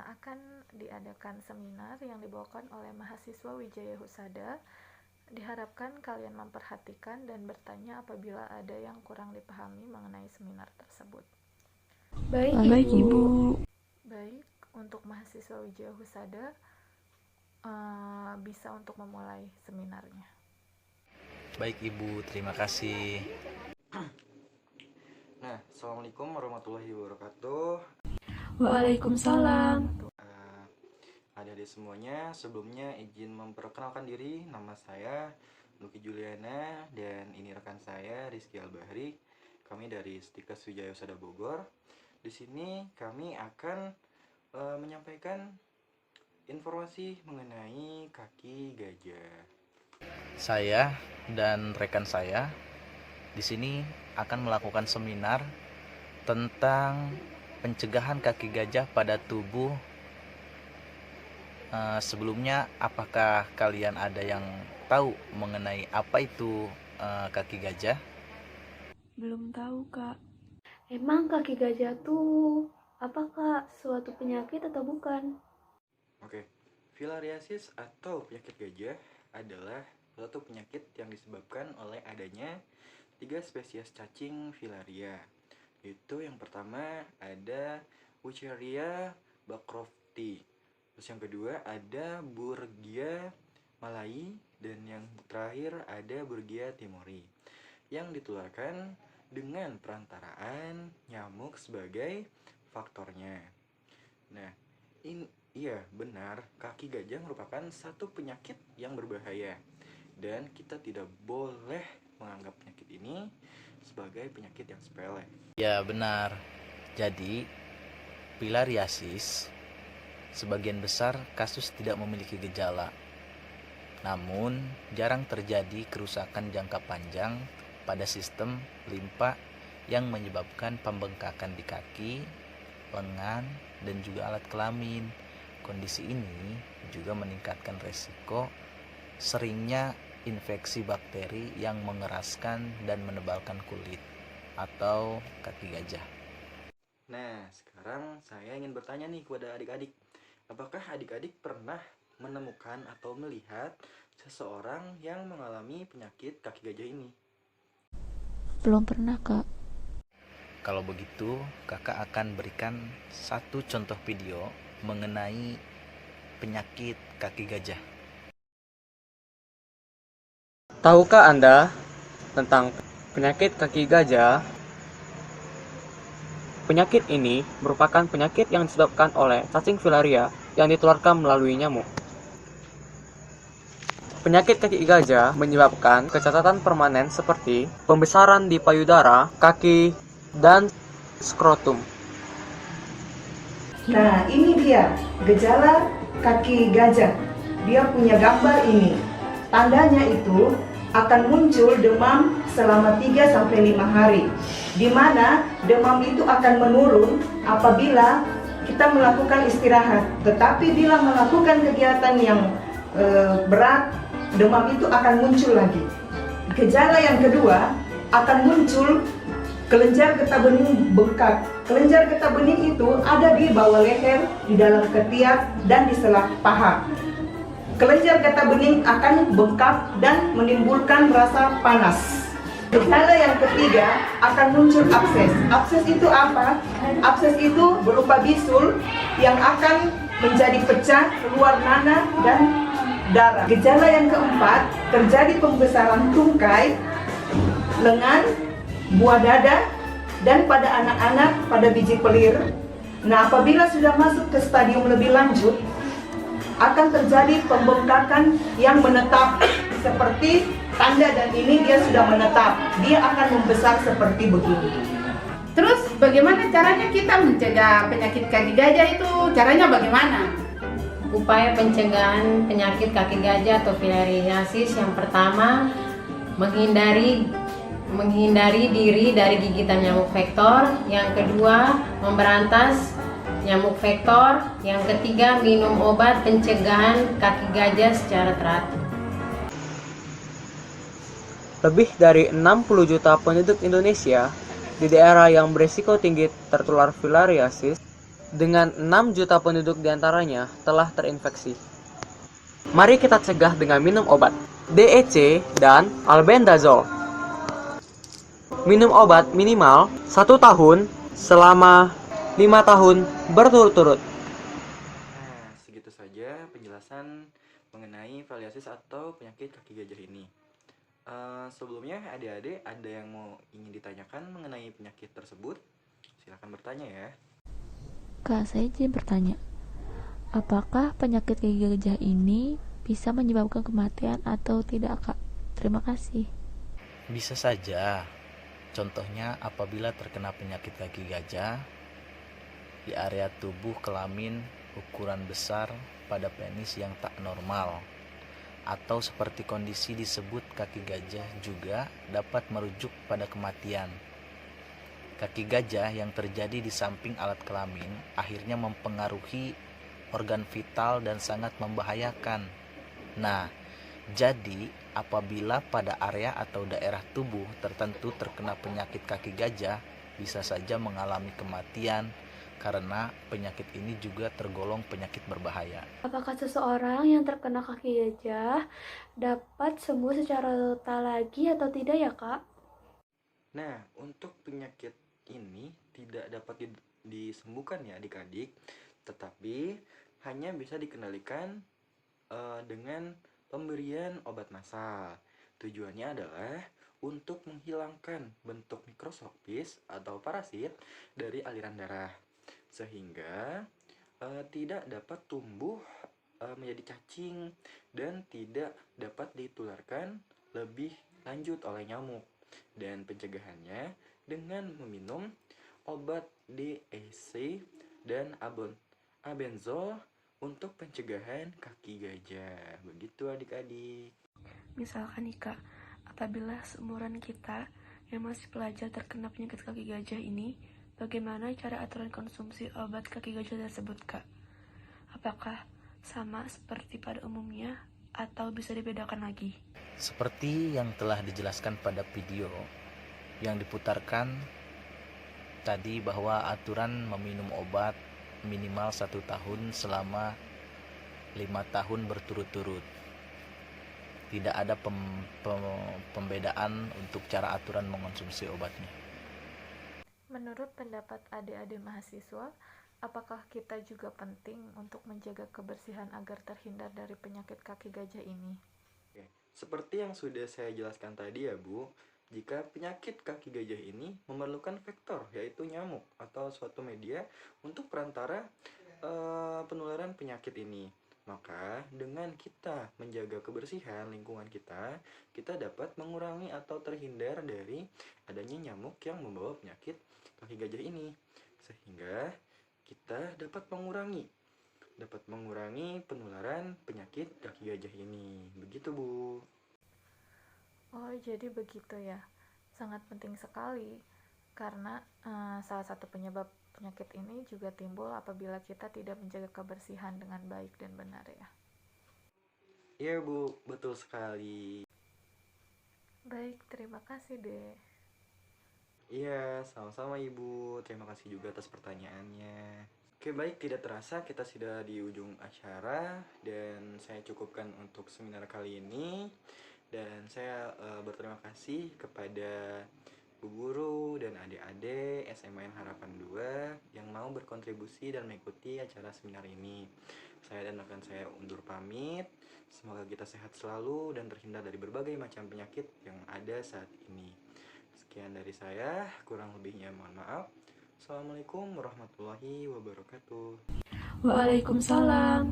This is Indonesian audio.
akan diadakan seminar yang dibawakan oleh mahasiswa Wijaya Husada. Diharapkan kalian memperhatikan dan bertanya apabila ada yang kurang dipahami mengenai seminar tersebut. Baik, Ibu. Baik, untuk mahasiswa Wijaya Husada bisa untuk memulai seminarnya. Baik Ibu, terima kasih. Nah, Assalamualaikum warahmatullahi wabarakatuh. Waalaikumsalam. Adik-adik semuanya, sebelumnya izin memperkenalkan diri. Nama saya Luki Juliana dan ini rekan saya Rizky Albahri. Kami dari Stikes Wijaya Husada Bogor. Di sini kami akan menyampaikan informasi mengenai kaki gajah. Saya dan rekan saya di sini akan melakukan seminar tentang pencegahan kaki gajah pada tubuh. Sebelumnya, apakah kalian ada yang tahu mengenai apa itu kaki gajah? Belum tahu, Kak. Emang kaki gajah tuh apakah suatu penyakit atau bukan? Oke, filariasis atau penyakit gajah adalah suatu penyakit yang disebabkan oleh adanya 3 spesies cacing filaria. Itu yang pertama ada Wucheria bancrofti. Terus yang kedua ada Burgia malayi dan yang terakhir ada Burgia timori yang ditularkan dengan perantaraan nyamuk sebagai faktornya. Nah, iya benar, kaki gajah merupakan satu penyakit yang berbahaya dan kita tidak boleh menganggap penyakit ini sebagai penyakit yang sepele. Ya benar. Jadi filariasis sebagian besar kasus tidak memiliki gejala. Namun jarang terjadi kerusakan jangka panjang pada sistem limpa yang menyebabkan pembengkakan di kaki, lengan, dan juga alat kelamin. Kondisi ini juga meningkatkan resiko seringnya infeksi bakteri yang mengeraskan dan menebalkan kulit atau kaki gajah. Nah, sekarang saya ingin bertanya nih kepada adik-adik. Apakah adik-adik pernah menemukan atau melihat seseorang yang mengalami penyakit kaki gajah ini? Belum pernah, Kak. Kalau begitu, kakak akan berikan satu contoh video mengenai penyakit kaki gajah. Tahukah Anda tentang penyakit kaki gajah? Penyakit ini merupakan penyakit yang disebabkan oleh cacing filaria yang ditularkan melalui nyamuk. Penyakit kaki gajah menyebabkan kecacatan permanen seperti pembesaran di payudara, kaki, dan skrotum. Nah, ini dia gejala kaki gajah. Dia punya gambar ini. Tandanya itu akan muncul demam selama 3-5 hari, di mana demam itu akan menurun apabila kita melakukan istirahat. Tetapi bila melakukan kegiatan yang berat, demam itu akan muncul lagi. Gejala yang kedua akan muncul kelenjar getah bening bengkak. Kelenjar getah bening itu ada di bawah leher, di dalam ketiak, dan di selah paha. Kelenjar getah bening akan bengkak dan menimbulkan rasa panas. Gejala yang ketiga akan muncul abses. Abses itu apa? Abses itu berupa bisul yang akan menjadi pecah, keluar nanah dan darah. Gejala yang keempat, terjadi pembesaran tungkai, lengan, buah dada, dan pada anak-anak pada biji pelir. Nah, apabila sudah masuk ke stadium lebih lanjut, akan terjadi pembengkakan yang menetap seperti tanda, dan ini dia sudah menetap. Dia akan membesar seperti begini. Terus bagaimana caranya kita mencegah penyakit kaki gajah itu? Caranya bagaimana? Upaya pencegahan penyakit kaki gajah atau filariasis yang pertama, menghindari diri dari gigitan nyamuk vektor. Yang kedua, memberantas nyamuk vektor. Yang ketiga, minum obat pencegahan kaki gajah secara teratur. Lebih dari 60 juta penduduk Indonesia di daerah yang berisiko tinggi tertular filariasis dengan 6 juta penduduk diantaranya telah terinfeksi. Mari kita cegah dengan minum obat DEC dan albendazole. Minum obat minimal 1 tahun selama 5 tahun berturut-turut. Nah, segitu saja penjelasan mengenai filariasis atau penyakit kaki gajah ini. Sebelumnya adik-adik ada yang ingin ditanyakan mengenai penyakit tersebut? Silakan bertanya ya. Kak, saya izin bertanya. Apakah penyakit kaki gajah ini bisa menyebabkan kematian atau tidak, Kak? Terima kasih. Bisa saja. Contohnya apabila terkena penyakit kaki gajah di area tubuh kelamin ukuran besar pada penis yang tak normal, atau seperti kondisi disebut kaki gajah juga dapat merujuk pada kematian. Kaki gajah yang terjadi di samping alat kelamin akhirnya mempengaruhi organ vital dan sangat membahayakan. Nah, jadi apabila pada area atau daerah tubuh tertentu terkena penyakit kaki gajah, bisa saja mengalami kematian karena penyakit ini juga tergolong penyakit berbahaya. Apakah seseorang yang terkena kaki gajah dapat sembuh secara total lagi atau tidak ya, Kak? Nah, untuk penyakit ini tidak dapat disembuhkan ya adik-adik, tetapi hanya bisa dikendalikan dengan pemberian obat massal. Tujuannya adalah untuk menghilangkan bentuk mikroskopis atau parasit dari aliran darah, sehingga tidak dapat tumbuh menjadi cacing dan tidak dapat ditularkan lebih lanjut oleh nyamuk. Dan pencegahannya dengan meminum obat DEC dan albendazole untuk pencegahan kaki gajah. Begitu adik-adik. Misalkan nih, Kak, apabila seumuran kita yang masih pelajar terkena penyakit kaki gajah ini, bagaimana cara aturan konsumsi obat kaki gajah tersebut, Kak? Apakah sama seperti pada umumnya atau bisa dibedakan lagi? Seperti yang telah dijelaskan pada video yang diputarkan tadi, bahwa aturan meminum obat minimal 1 tahun selama 5 tahun berturut-turut. Tidak ada pembedaan untuk cara aturan mengonsumsi obatnya. Menurut pendapat adik-adik mahasiswa, apakah kita juga penting untuk menjaga kebersihan agar terhindar dari penyakit kaki gajah ini? Seperti yang sudah saya jelaskan tadi ya Bu, jika penyakit kaki gajah ini memerlukan vektor, yaitu nyamuk atau suatu media untuk perantara penularan penyakit ini, maka dengan kita menjaga kebersihan lingkungan kita, kita dapat mengurangi atau terhindar dari adanya nyamuk yang membawa penyakit kaki gajah ini, sehingga kita dapat mengurangi penularan penyakit kaki gajah ini. Begitu Bu. Oh, jadi begitu ya. Sangat penting sekali karena salah satu penyebab penyakit ini juga timbul apabila kita tidak menjaga kebersihan dengan baik dan benar ya. Iya Bu, betul sekali. Baik, terima kasih deh. Iya, sama-sama Ibu. Terima kasih juga atas pertanyaannya. Oke, baik, tidak terasa kita sudah di ujung acara dan saya cukupkan untuk seminar kali ini. Dan saya berterima kasih kepada Bu Guru dan adik-adik SMAN Harapan 2 yang mau berkontribusi dan mengikuti acara seminar ini. Saya dan rekan saya undur pamit. Semoga kita sehat selalu dan terhindar dari berbagai macam penyakit yang ada saat ini. Sekian dari saya, kurang lebihnya mohon maaf. Assalamualaikum warahmatullahi wabarakatuh. Waalaikumsalam.